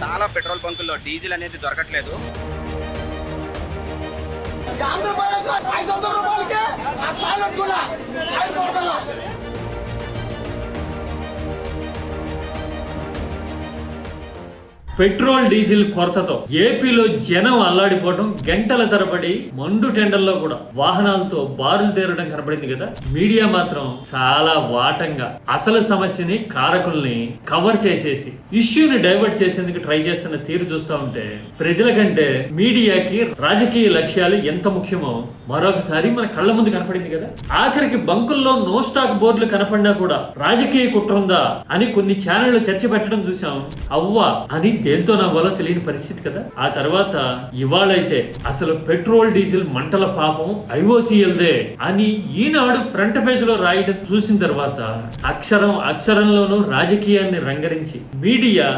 చాలా petrol బంకుల్లో diesel అనేది దొరకట్లేదు. పెట్రోల్ డీజిల్ కొరతతో ఏపీలో జనం అల్లాడిపోవడం, గంటల తరబడి మండు టెండర్లో కూడా వాహనాలతో బారులు తేరడం కనపడింది కదా. మీడియా మాత్రం చాలా వాటంగా అసలు సమస్యని, కారకుల్ని కవర్ చేసేసి ఇష్యూని డైవర్ట్ చేసేందుకు ట్రై చేస్తున్న తీరు చూస్తూ ఉంటే ప్రజల కంటే మీడియాకి రాజకీయ లక్ష్యాలు ఎంత ముఖ్యమో మరొకసారి మన కళ్ళ ముందు కనపడింది కదా. ఆఖరికి బంకుల్లో నో స్టాక్ బోర్డులు కనపడినా కూడా రాజకీయ కుట్ర ఉందా అని కొన్ని ఛానళ్లు చర్చ పెట్టడం చూసాం. అవ్వా అని దేంతో నవ్వాలో తెలియని పరిస్థితి కదా. ఆ తర్వాత ఇవాళైతే అసలు పెట్రోల్ డీజిల్ మంటల పాపం ఐఓసీఎల్దే అని ఈనాడు ఫ్రంట్ పేజ్ లో రాయడం చూసిన తర్వాత అక్షరం అక్షరంలోనూ రాజకీయాన్ని రంగరించి మీడియా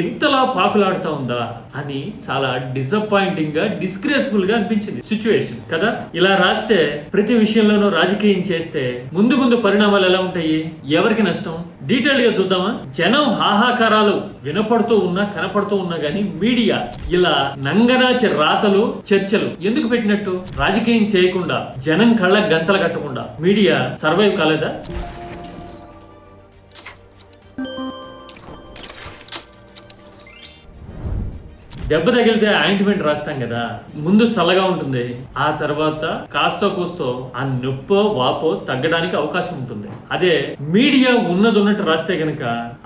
ఎంతలా పాకులాడుతా ఉందా అని చాలా డిసప్పాయింటింగ్ గా, డిస్గ్రేస్ఫుల్ గా అనిపించింది సిచ్యువేషన్ కదా. ఇలా రాస్తే ప్రతి విషయంలోనూ రాజకీయం చేస్తే ముందు ముందు పరిణామాలు ఎలా ఉంటాయి, ఎవరికి నష్టం? డీటెయిల్ గా చూద్దామా. జనం హాహాకారాలు వినపడుతూ ఉన్నా, కనపడుతూ ఉన్నా గానీ మీడియా ఇలా నంగనాచి రాతలు, చర్చలు ఎందుకు పెట్టినట్టు? రాజకీయం చేయకుండా, జనం కళ్ళకు గంతలు కట్టకుండా మీడియా సర్వైవ్ కాలేదా? దెబ్బ తగిలితే ఆయింట్మెంట్ రాస్తాం కదా, ముందు చల్లగా ఉంటుంది, ఆ తర్వాత కాస్తో కూస్తో ఆ నొప్పో వాపో తగ్గడానికి అవకాశం ఉంటుంది. అదే మీడియా ఉన్నట్టు రాస్తే గనక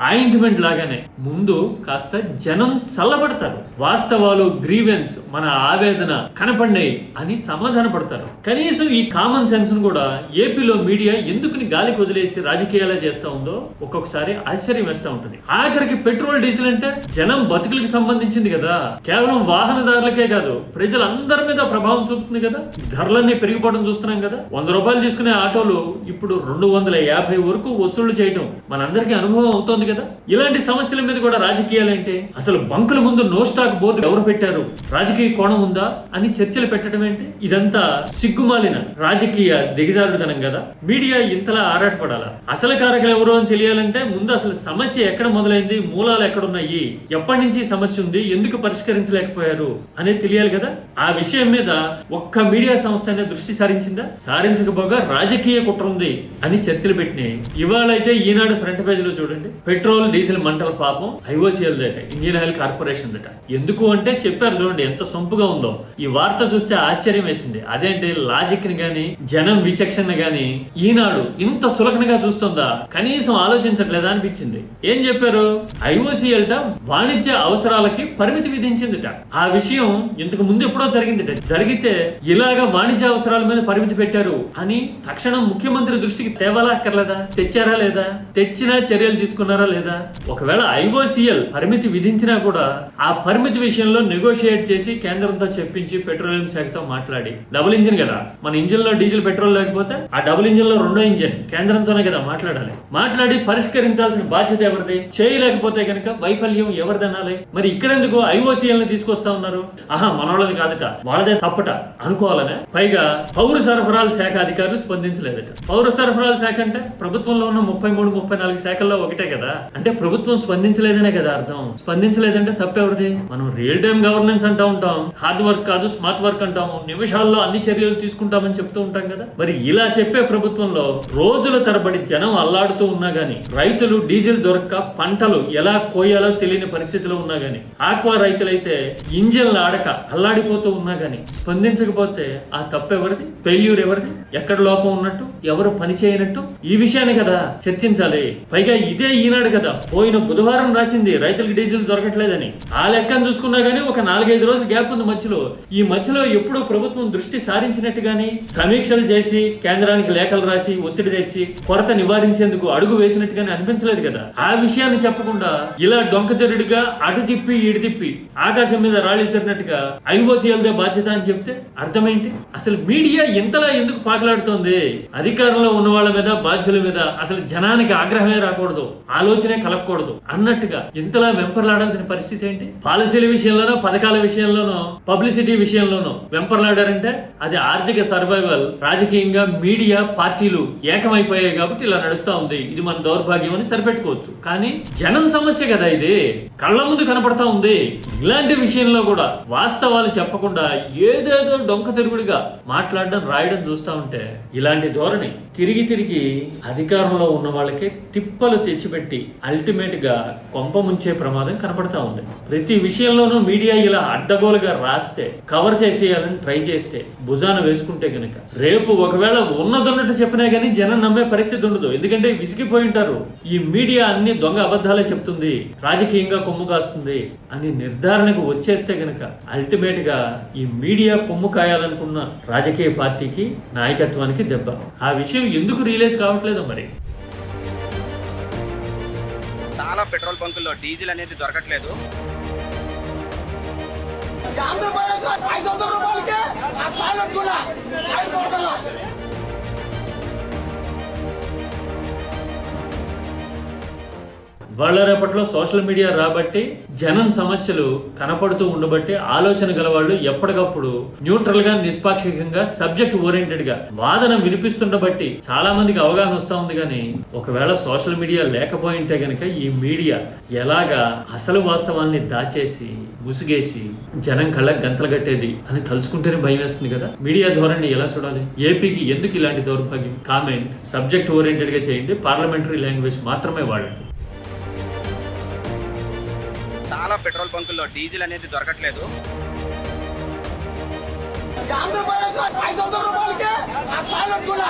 ఆయింట్మెంట్ లాగానే ముందు కాస్త జనం చల్లబడతారు, వాస్తవాలు, గ్రీవెన్స్, మన ఆవేదన కనపడినాయి అని సమాధాన పడతారు. కనీసం ఈ కామన్ సెన్స్ ను కూడా ఏపీలో మీడియా ఎందుకుని గాలికి వదిలేసి రాజకీయాలే చేస్తా ఉందో ఒక్కొక్కసారి ఆశ్చర్యం వేస్తా ఉంటుంది. ఆఖరికి పెట్రోల్ డీజిల్ అంటే జనం బతుకులకు సంబంధించింది కదా, కేవలం వాహనదారులకే కాదు ప్రజలందరి మీద ప్రభావం చూపుతుంది కదా. ధరలన్నీ పెరిగిపోవడం చూస్తున్నాం కదా. 100 రూపాయలు తీసుకునే ఆటోలు ఇప్పుడు 250 వరకు వసూళ్లు చేయడం మనందరికీ అనుభవం అవుతోంది కదా. ఇలాంటి సమస్యల మీద కూడా రాజకీయాలంటే అసలు బంకుల ముందు నో స్టాక్ బోర్డు ఎవరు పెట్టారు, రాజకీయ కోణం ఉందా అని చర్చలు పెట్టడం ఏంటి? ఇదంతా సిగ్గుమాలిన రాజకీయ దిగజారుడుతనం కదా. మీడియా ఇంతలా ఆరాటపడాలా? అసలు కారకులు ఎవరు అని తెలియాలంటే ముందు అసలు సమస్య ఎక్కడ మొదలైంది, మూలాలు ఎక్కడున్నాయి, ఎప్పటి నుంచి సమస్య ఉంది, ఎందుకు పరిష్కరించలేకపోయారు అనేది తెలియాలి కదా. ఆ విషయం మీద ఒక్క మీడియా సంస్థ అనేది దృష్టి సారించిందా? సారించకపోగా రాజకీయ కుట్ర ఉంది అని చర్చలు పెట్టినాయి. ఇవాళ అయితే ఈనాడు ఫ్రంట్ పేజ్ లో చూడండి, పెట్రోల్ డీజిల్ మంటల పాపం IOCL that, Indian oil corporation that. ఎందుకు అంటే చెప్పారు చూడండి ఎంత సొంపుగా ఉందో. ఈ వార్త చూస్తే ఆశ్చర్యం వేసింది. అదేంటి లాజిక్ ని గాని, జనం విచక్షణ గాని ఈనాడు ఇంత చులకనగా చూస్తుందా, కనీసం ఆలోచించట్లేదా అనిపించింది. ఏం చెప్పారు? ఐఓసీఎల్ వాణిజ్య అవసరాలకి పరిమితి విధించిందిట. ఆ విషయం ఇంతకు ముందు ఎప్పుడో జరిగిందిట. జరిగితే ఇలాగా వాణిజ్య అవసరాల మీద పరిమితి పెట్టారు అని తక్షణం ముఖ్యమంత్రి దృష్టికి తేవాలా అక్కర్లేదా? తెచ్చారా లేదా? తెచ్చినా చర్యలు తీసుకున్నారా లేదా? ఒకవేళ ఐఓసీఎల్ పరిమితి విధించినా కూడా ఆ పరిమితి విషయంలో నెగోషియేట్ చేసి కేంద్రంతో చెప్పించి పెట్రోలియం శాఖతో మాట్లాడి, డబుల్ ఇంజిన్ కదా మన ఇంజిన్ లో డీజిల్ పెట్రోల్ లేకపోతే ఆ డబుల్ ఇంజిన్ లో రెండో ఇంజిన్ కేంద్రంతోనే కదా మాట్లాడాలి. మాట్లాడి పరిష్కరించాల్సిన బాధ్యత ఎవరిది? చేయలేకపోతే కనుక వైఫల్యం ఎవరిదనాలి? మరి ఇక్కడెందుకు ఐఓసీఎల్ ని తీసుకొస్తా ఉన్నారు? మనోళ్ళది కాదట, వాళ్ళదే తప్పట అనుకోవాలనే. పైగా పౌర సరఫరాల శాఖ అధికారులు స్పందించలేదట. పౌర సరఫరాల శాఖ అంటే ప్రభుత్వంలో ఉన్న 33-34 శాఖల్లో ఒకటే కదా. అంటే ప్రభుత్వం స్పందించలేదనే కదా అర్థం. స్పందించలేదంటే తప్పెవరిది? మనం రియల్ టైం గవర్నెన్స్ అంటూ ఉంటాం, హార్డ్ వర్క్ కాదు స్మార్ట్ వర్క్ అంటాము, నిమిషాల్లో అన్ని చర్యలు తీసుకుంటామని చెప్తూ ఉంటాం కదా. మరి ఇలా చెప్పే ప్రభుత్వంలో రోజుల తరబడి జనం అల్లాడుతూ ఉన్నా గానీ, రైతులు డీజిల్ దొరక్క పంటలు ఎలా కోయాలో తెలియని పరిస్థితిలో ఉన్నా గానీ, ఆక్వా రైతులైతే ఇంజన్లు ఆడక అల్లాడిపోతూ ఉన్నా గానీ స్పందించకపోతే ఆ తప్పు ఎవరిది? ఫెయిల్యూర్ ఎవరిది? ఎక్కడ లోపం ఉన్నట్టు, ఎవరు పని చేయనట్టు? ఈ విషయాన్ని కదా చర్చించాలి. పైగా ఇదే ఈనాడు కదా పోయిన బుధవారం రాసింది రైతులకు డీజిల్ దొరకట్లేదని. ఆ లెక్కను చూసుకున్నా గానీ ఒక 4-5 రోజులు గ్యాప్ ఉంది మధ్యలో. ఈ మధ్యలో ఎప్పుడో ప్రభుత్వం దృష్టి సారించినట్టు గానీ, సమీక్షలు చేసి కేంద్రానికి లేఖలు రాసి ఒత్తిడి తెచ్చి కొరత నివారించేందుకు అడుగు వేసినట్టుగానే అనిపించలేదు కదా. ఆ విషయాన్ని చెప్పకుండా ఇలా డొంకతెరుడిగా అటు తిప్పి ఇటు తిప్పి ఆకాశం మీద రాళ్ళిసినట్టుగా ఐఓసీఎల్ దే బాధ్యత అని చెప్తే అర్థమేంటి? అసలు మీడియా ఎంతలా ఎందుకు మాట్లాడుతోంది. అధికారంలో ఉన్న వాళ్ళ మీద, బాధ్యుల మీద అసలు జనానికి ఆగ్రహమే రాకూడదు, ఆలోచనే కలగకూడదు అన్నట్టుగా ఇంతలా వెంపర్లాడాల్సిన పరిస్థితి ఏంటి? పాలసీల విషయంలోనో, పథకాల విషయంలోనో, పబ్లిసిటీ విషయంలోనో వెంపర్లాడారంటే అది ఆర్థిక సర్వైవల్. రాజకీయంగా మీడియా, పార్టీలు ఏకమైపోయాయి కాబట్టి ఇలా నడుస్తా ఉంది. ఇది మన దౌర్భాగ్యం అని సరిపెట్టుకోవచ్చు. కానీ జనం సమస్య కదా ఇది, కళ్ళ ముందు కనపడతా ఉంది. ఇలాంటి విషయంలో కూడా వాస్తవాలు చెప్పకుండా ఏదేదో డొంక తిరుగుడుగా మాట్లాడడం, రాయడం చూస్తా ఉంటే ఇలాంటి ధోరణి తిరిగి తిరిగి అధికారంలో ఉన్న వాళ్ళకి తిప్పలు తెచ్చిపెట్టి అల్టిమేట్ గా కొంప ముంచే ప్రమాదం కనపడతా ఉంది. ప్రతి విషయంలోనూ మీడియా ఇలా అడ్డగోలుగా రాస్తే, కవర్ చేసేయాలని ట్రై చేస్తే, భుజాన వేసుకుంటే గనక రేపు ఒకవేళ ఉన్నదన్నట్టు చెప్పినా గానీ జనం నమ్మే పరిస్థితి ఉండదు. ఎందుకంటే విసిగిపోయి ఉంటారు. ఈ మీడియా అన్ని దొంగ అబద్ధాలే చెప్తుంది, రాజకీయంగా కొమ్ము కాస్తుంది అని నిర్ధారణకు వచ్చేస్తే గనక అల్టిమేట్ గా ఈ మీడియా కొమ్ము కాయాలనుకున్న రాజకీయ పార్టీకి, నాయకత్వానికి దెబ్బ. ఆ విషయం ఎందుకు రియలైజ్ కావట్లేదు మరి? చాలా పెట్రోల్ బంకుల్లో డీజిల్ అనేది దొరకట్లేదు. వాళ్ళ రేపట్లో సోషల్ మీడియా రాబట్టి, జనం సమస్యలు కనపడుతూ ఉండబట్టి ఆలోచన గలవాళ్ళు ఎప్పటికప్పుడు న్యూట్రల్ గా, నిష్పాక్షికంగా, సబ్జెక్ట్ ఓరియంటెడ్ గా వాదన వినిపిస్తుండబట్టి చాలా మందికి అవగాహన వస్తా ఉంది. కానీ ఒకవేళ సోషల్ మీడియా లేకపోయింటే గనక ఈ మీడియా ఎలాగా అసలు వాస్తవాల్ని దాచేసి, ముసుగేసి జనం కళ్ళకి గంతలు కట్టేది అని తలుచుకుంటేనే భయం వేస్తుంది కదా. మీడియా ధోరణి ఎలా చూడాలి? ఏపీకి ఎందుకు ఇలాంటి దౌర్భాగ్యం? కామెంట్ సబ్జెక్ట్ ఓరియంటెడ్ గా చేయండి, పార్లమెంటరీ లాంగ్వేజ్ మాత్రమే వాడండి. చాలా పెట్రోల్ బంకుల్లో డీజిల్ అనేది దొరకట్లేదు. ఆంధ్రప్రదేశ్ 500 రూపాయలకే ఆ పాలన కూడా